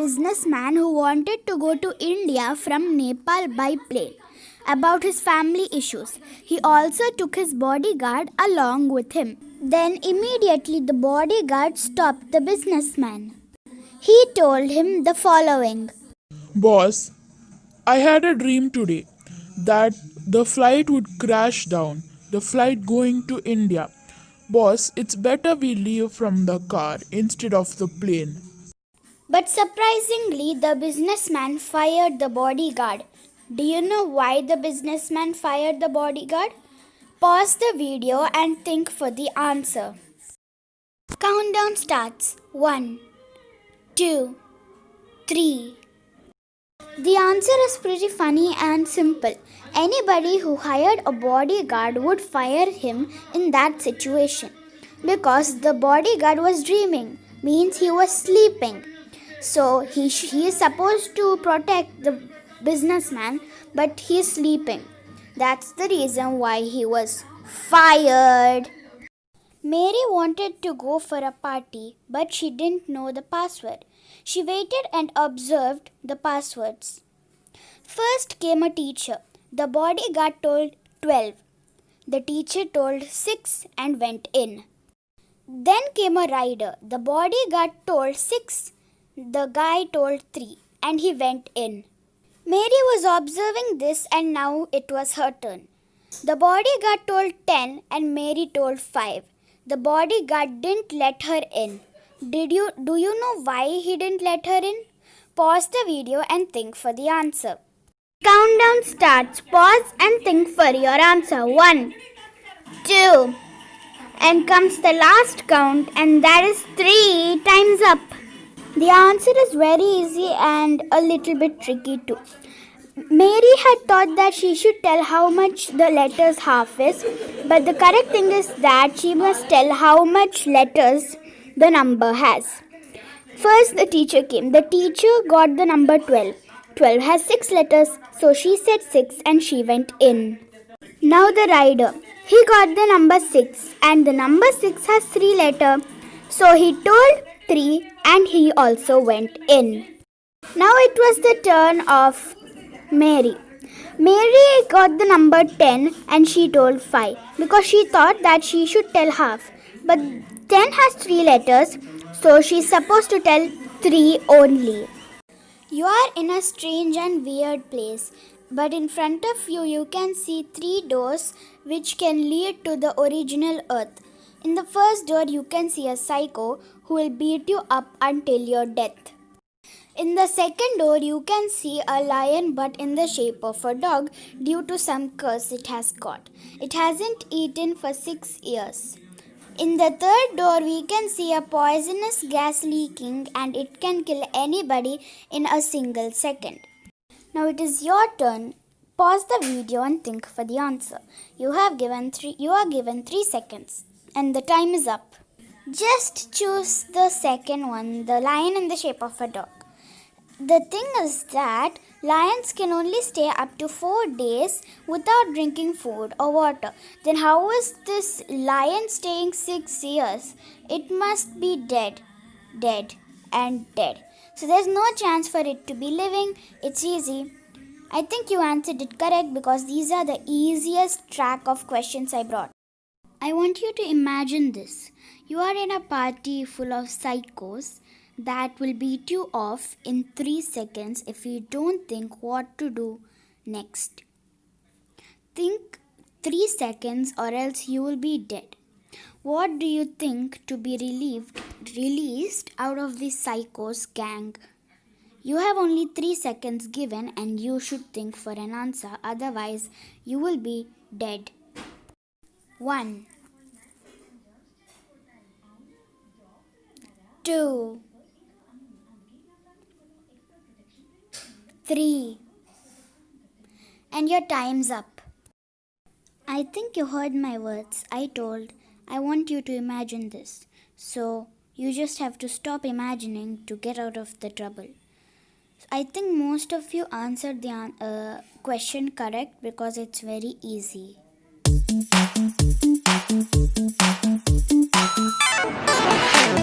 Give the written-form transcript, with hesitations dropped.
businessman who wanted to go to India from Nepal by plane about his family issues. He also took his bodyguard along with him. Then immediately the bodyguard stopped the businessman. He told him the following. Boss, I had a dream today that the flight would crash down, the flight going to India. Boss, it's better we leave from the car instead of the plane. But surprisingly, the businessman fired the bodyguard. Do you know why the businessman fired the bodyguard? Pause the video and think for the answer. Countdown starts. 1, 2, 3. The answer is pretty funny and simple. Anybody who hired a bodyguard would fire him in that situation. Because the bodyguard was dreaming, means he was sleeping. So he is supposed to protect the businessman, but he is sleeping. That's the reason why he was fired. Mary wanted to go for a party, but she didn't know the password. She waited and observed the passwords. First came a teacher. The bodyguard told 12. The teacher told 6 and went in. Then came a rider. The bodyguard told 6. The guy told 3 and he went in. Mary was observing this and now it was her turn. The bodyguard told 10 and Mary told 5. The bodyguard didn't let her in. Do you know why he didn't let her in? Pause the video and think for the answer. Countdown starts. Pause and think for your answer. 1, 2. And comes the last count and that is 3. Time's up. The answer is very easy and a little bit tricky too. Mary had thought that she should tell how much the letters half is, but the correct thing is that she must tell how much letters the number has. First the teacher came. The teacher got the number 12. 12 has 6 letters, so she said 6 and she went in. Now the rider. He got the number 6 and the number 6 has 3 letters, so he told 3 and he also went in. Now it was the turn of Mary. Mary got the number 10 and she told 5 because she thought that she should tell half. But 10 has 3 letters, so she's supposed to tell 3 only. You are in a strange and weird place, but in front of you can see 3 doors which can lead to the original earth. In the first door you can see a psycho who will beat you up until your death. In the second door you can see a lion but in the shape of a dog due to some curse it has got. It hasn't eaten for 6 years. In the third door we can see a poisonous gas leaking and it can kill anybody in a single second. Now it is your turn. Pause the video and think for the answer. You are given 3 seconds and the time is up. Just choose the second one, the lion in the shape of a dog. The thing is that lions can only stay up to 4 days without drinking food or water. Then how is this lion staying 6 years? It must be dead, and dead. So there's no chance for it to be living. It's easy. I think you answered it correct because these are the easiest track of questions I brought. I want you to imagine this. You are in a party full of psychos that will beat you off in 3 seconds if you don't think what to do next. Think 3 seconds or else you will be dead. What do you think to be released out of the psychos gang? You have only 3 seconds given and you should think for an answer, otherwise you will be dead. 1, 2, 3, and your time's up. I think you heard my words. I want you to imagine this. So you just have to stop imagining to get out of the trouble. I think most of you answered the question correct because it's very easy.